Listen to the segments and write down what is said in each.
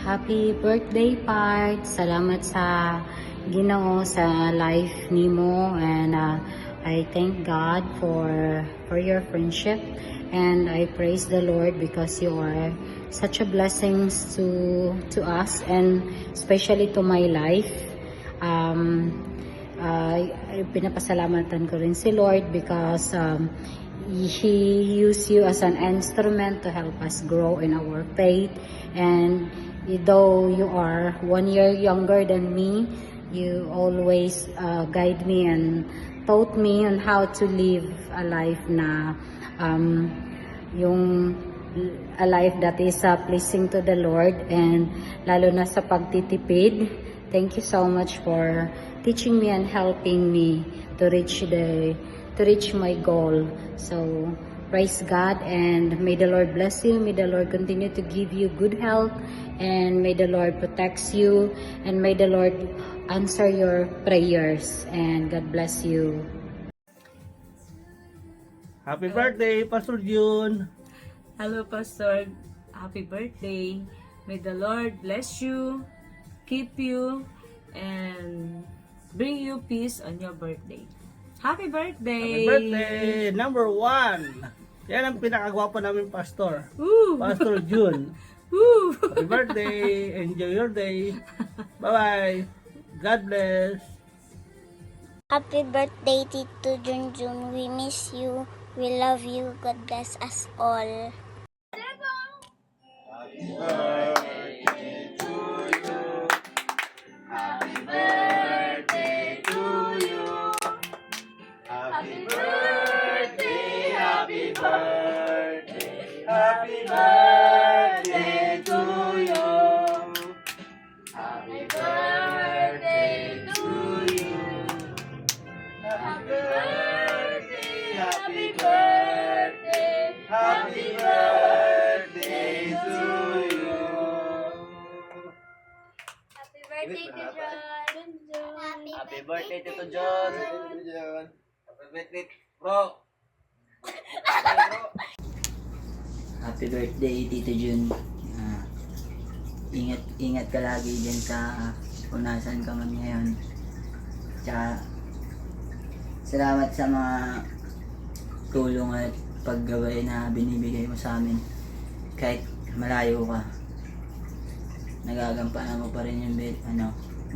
Happy birthday, Part. Salamat sa Ginoo sa life nimo, and I thank God for your friendship, and I praise the Lord because you are such a blessing to us, and especially to my life. Pinapasalamatan ko rin si Lord because He used you as an instrument to help us grow in our faith. And though you are 1 year younger than me, you always guide me and taught me on how to live a life na yung a life that is pleasing to the Lord, and lalo na sa pagtitipid. Thank you so much for teaching me and helping me to reach my goal. So praise God, and may the Lord bless you. May the Lord continue to give you good health, and may the Lord protects you, and may the Lord answer your prayers, and God bless you. Happy birthday, Pastor June! Hello, Pastor. Happy birthday. May the Lord bless you, keep you, and bring you peace on your birthday. Happy birthday! Happy birthday! Number 1! Yan ang pinakagwapo namin, Pastor. Woo! Pastor June. Woo! Happy birthday! Enjoy your day! Bye-bye! God bless! Happy birthday, Tito Junjun. We miss you. We love you. God bless us all. Happy birthday, Tito John! Happy birthday, bro! Happy birthday, Tito Jun. Ingat ka lagi dyan sa kung nasan ka man ngayon. Tsaka, salamat sa mga tulong at paggabay na binibigay mo sa amin. Kahit malayo ka, nagagampanan mo pa rin yung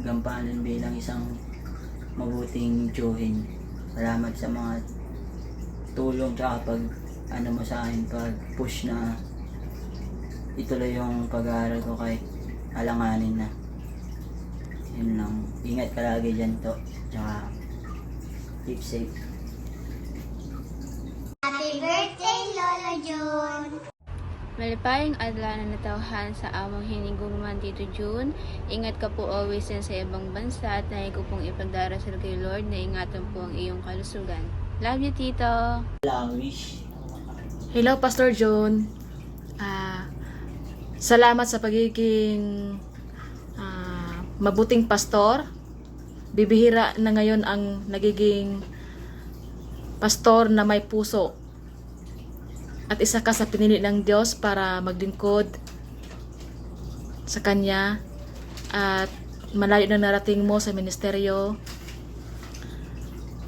gampanan bilang isang mabuting tiyuhin. Salamat sa mga tulong tsaka mo sa akin, pag push na ituloy yung pag-aaral ko kahit alanganin na. Yun lang. Ingat ka lagi dyan to. Tsaka keep safe. Happy birthday, Lola June. Malipayang adlaw na natawhan sa among hinigugman, Tito June. Ingat ka po always yan sa ibang bansa, at nais ko pong ipagdarasal kay Lord na ingatan po ang iyong kalusugan. Love you, Tito! Hello, Pastor John. Salamat sa pagiging mabuting pastor. Bibihira na ngayon ang nagiging pastor na may puso. At isa ka sa pinili ng Diyos para maglingkod sa Kanya. At malayo na narating mo sa ministeryo.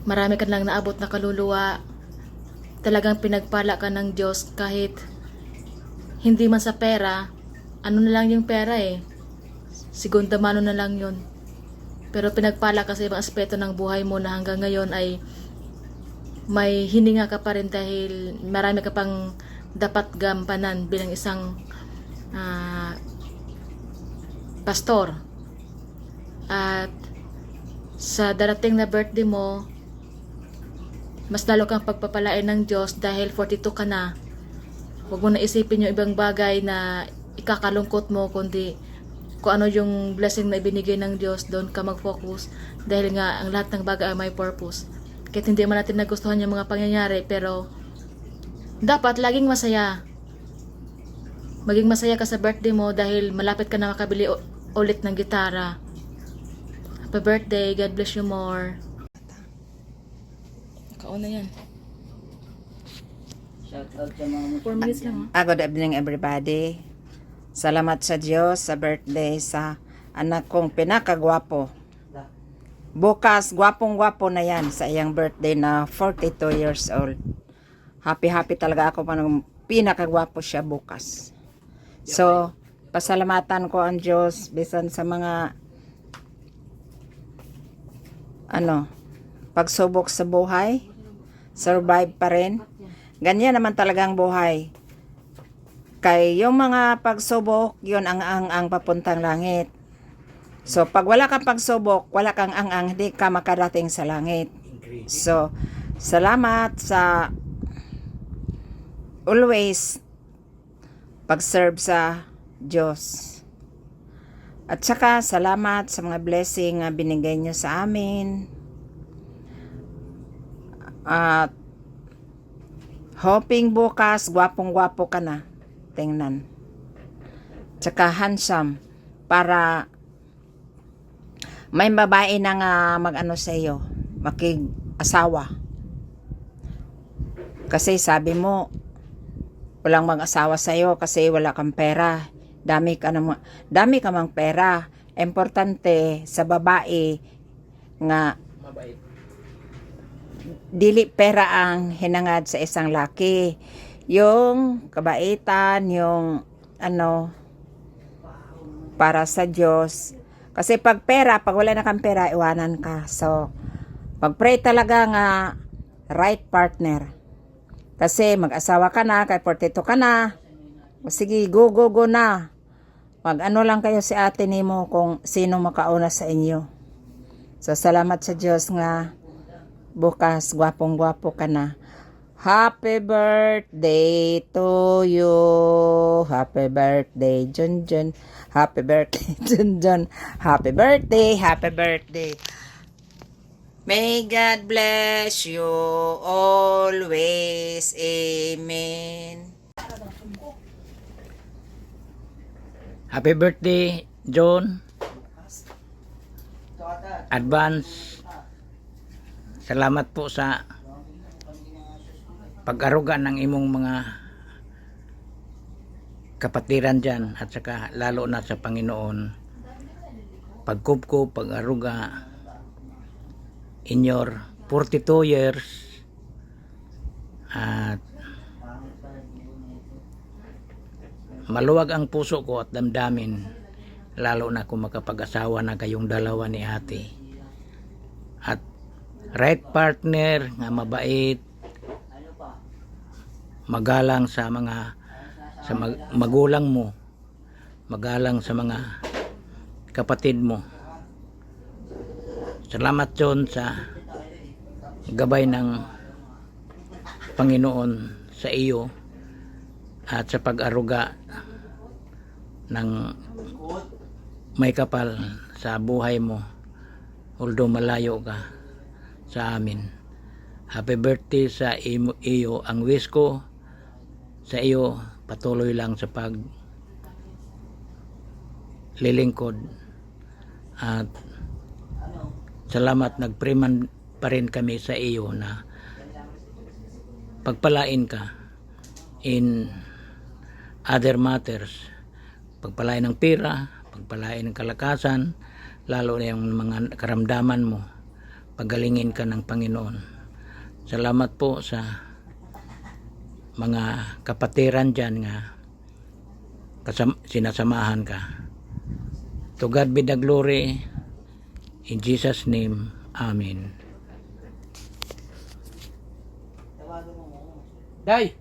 Marami ka lang naabot na kaluluwa. Talagang pinagpala ka ng Diyos kahit hindi man sa pera. Ano na lang yung pera segunda mano na lang yun. Pero pinagpala ka sa ibang aspeto ng buhay mo na hanggang ngayon ay may hininga ka pa rin dahil marami ka pang dapat gampanan bilang isang pastor. At sa darating na birthday mo, mas lalo kang pagpapalain ng Diyos dahil 42 ka na. Huwag mo na isipin yung ibang bagay na ikakalungkot mo, kundi kung ano yung blessing na ibinigay ng Diyos, doon ka mag-focus. Dahil nga, ang lahat ng bagay ay may purpose. Kahit hindi man natin nagustuhan yung mga pangyayari, pero dapat laging masaya. Maging masaya ka sa birthday mo dahil malapit ka na makabili ulit ng gitara. Happy birthday, God bless you more. Nakauna yan. Shout out sa mga 4 minutes lang. Good evening, everybody. Salamat sa Diyos sa birthday sa anak kong pinakagwapo. Bukas, gwapong-gwapo na yan sa iyang birthday na 42 years old. Happy talaga ako panong pinakagwapo siya bukas. So, pasalamatan ko ang Diyos bisan sa mga pagsubok sa buhay. Survive pa rin. Ganyan naman talagang buhay. Kay yung mga pagsubok, yun ang papuntang langit. So, pag wala kang pagsubok, wala kang hindi ka makarating sa langit. So, salamat sa always pag-serve sa Diyos. At saka, salamat sa mga blessing na binigay nyo sa amin. At hoping bukas, gwapong-gwapo ka na. Tingnan. Tsaka handsome. Para may babae na nga mag-ano sa iyo, makig-asawa. Kasi sabi mo, walang mag-asawa sa iyo kasi wala kang pera. Dami ka mang pera. Importante sa babae nga dili pera ang hinangad sa isang laki. Yung kabaitan, yung para sa Diyos. Kasi pag wala na kang pera, iwanan ka. So, pag-pray talaga nga right partner. Kasi mag-asawa ka na, kay 42 ka na. O sige, go na. Mag-ano lang kayo si ate nimo kung sino makauna sa inyo. So, salamat sa Diyos nga bukas, gwapong-gwapo ka na. Happy birthday to you. Happy birthday, Junjun. Happy birthday, Junjun. Happy birthday, happy birthday. May God bless you always. Amen. Happy birthday, John. Advance. Salamat po sa pag-aruga ng imong mga kapatiran dyan at saka lalo na sa Panginoon. Pagkupko, pag-aruga in your 42 years at maluwag ang puso ko at damdamin lalo na kung makapag-asawa na kayong dalawa ni ate at right partner nga mabait, magalang sa mga magulang mo, magalang sa mga kapatid mo. Salamat John sa gabay ng Panginoon sa iyo at sa pag-aruga ng may kapal sa buhay mo although malayo ka sa amin. Happy birthday sa iyo. Ang wish ko sa iyo, patuloy lang sa pag lilingkod at salamat, nagpreman pa rin kami sa iyo na pagpalain ka in other matters, pagpalain ng pera, pagpalain ng kalakasan, lalo na yung mga karamdaman mo, pagalingin ka ng Panginoon. Salamat po sa mga kapatiran dyan nga sinasamahan ka. To God be the glory. In Jesus' name, Amen. Day!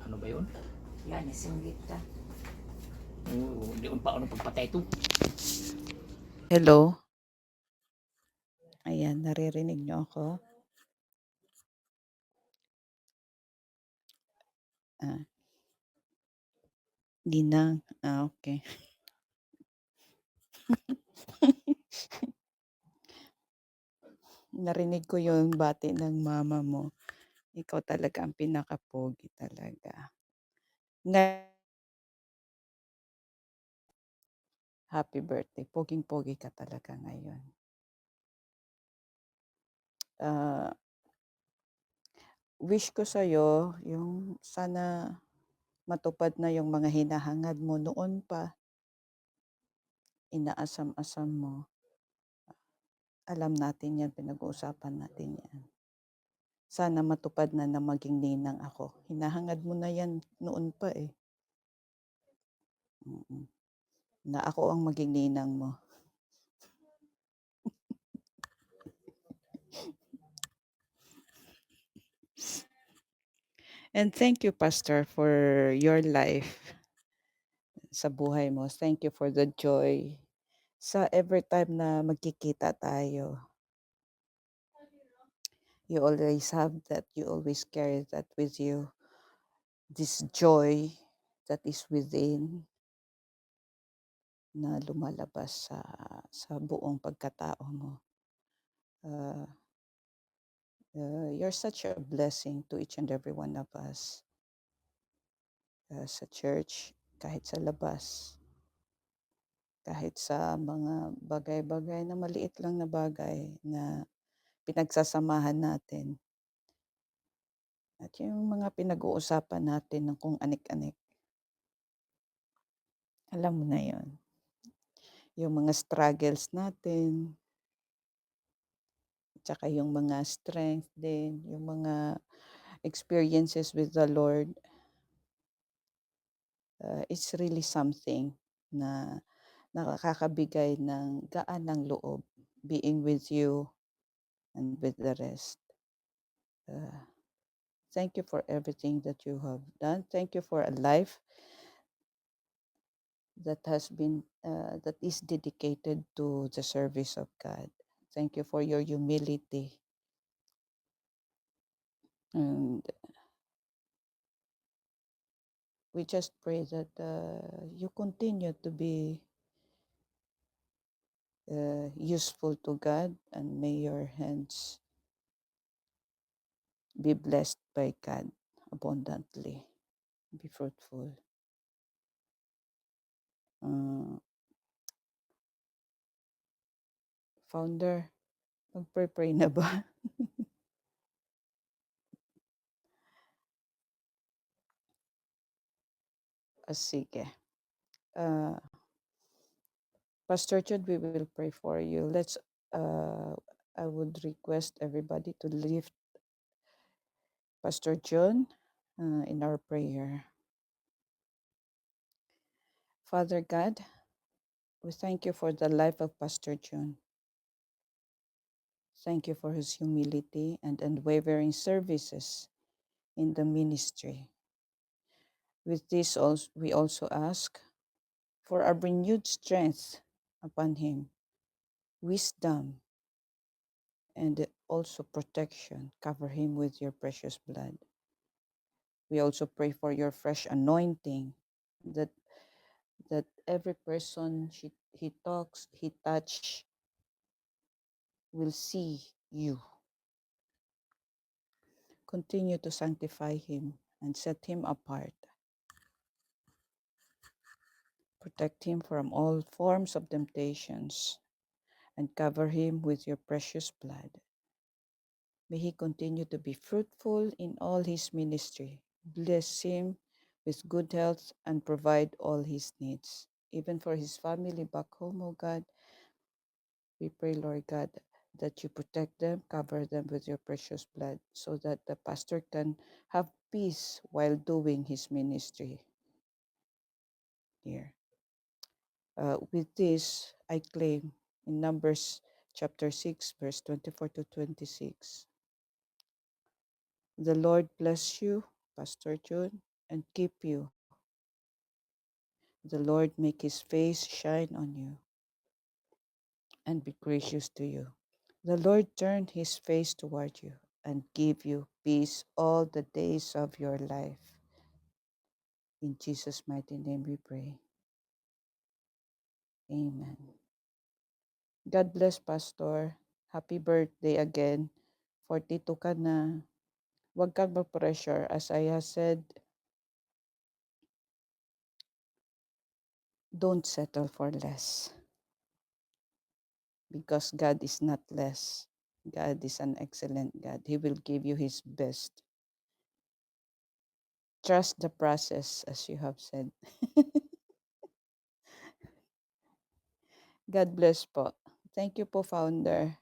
Ano ba yun? Yan, isinggit ka. Hindi ko pa ano pagpatay ito. Hello? Ayan, naririnig niyo ako? Ginang. Okay. Narinig ko yung bati ng mama mo. Ikaw talaga ang pinaka-pogi talaga. Happy birthday. Poging-pogi ka talaga ngayon. Wish ko sa'yo yung sana matupad na yung mga hinahangad mo noon pa, inaasam-asam mo. Alam natin yan, pinag-uusapan natin yan. Sana matupad na na maging ninang ako. Hinahangad mo na yan noon pa eh. Mm. Na ako ang maging ninang mo. And thank you, Pastor, for your life sa buhay mo. Thank you for the joy sa every time na magkikita tayo. You always have that. You always carry that with you. This joy that is within na lumalabas sa buong pagkatao mo. You're such a blessing to each and every one of us. Sa church, kahit sa labas, kahit sa mga bagay-bagay na maliit lang na bagay na pinagsasamahan natin. At yung mga pinag-uusapan natin ng kung anik-anik. Alam mo na yon. Yung mga struggles natin, tsaka yung mga strength din, yung mga experiences with the Lord. It's really something na nakakabigay ng gaan ng loob being with you and with the rest. Thank you for everything that you have done. Thank you for a life that has been that is dedicated to the service of God. Thank you for your humility. And we just pray that you continue to be useful to God, and may your hands be blessed by God abundantly. Be fruitful. Founder, magpray-pray na ba? Sige. Pastor Jude, we will pray for you. I would request everybody to lift Pastor John in our prayer. Father God, we thank you for the life of Pastor John. Thank you for his humility and unwavering services in the ministry. With this, we also ask for a renewed strength upon him, wisdom, and also protection. Cover him with your precious blood. We also pray for your fresh anointing, that every person he talks, he touch, will see you. Continue to sanctify him and set him apart. Protect him from all forms of temptations and cover him with your precious blood. May he continue to be fruitful in all his ministry. Bless him with good health and provide all his needs. Even for his family back home, oh God, we pray, Lord God, that you protect them, cover them with your precious blood, so that the pastor can have peace while doing his ministry here. With this, I claim in Numbers chapter 6, verse 24 to 26. The Lord bless you, Pastor John, and keep you. The Lord make his face shine on you and be gracious to you. The Lord turn his face toward you and give you peace all the days of your life. In Jesus' mighty name we pray. Amen. God bless, Pastor. Happy birthday again. 42 ka na. Huwag kang mag-pressure. As I have said, don't settle for less. Because God is not less. God is an excellent God. He will give you his best. trust the process, as you have said. God bless po. Thank you po, Founder.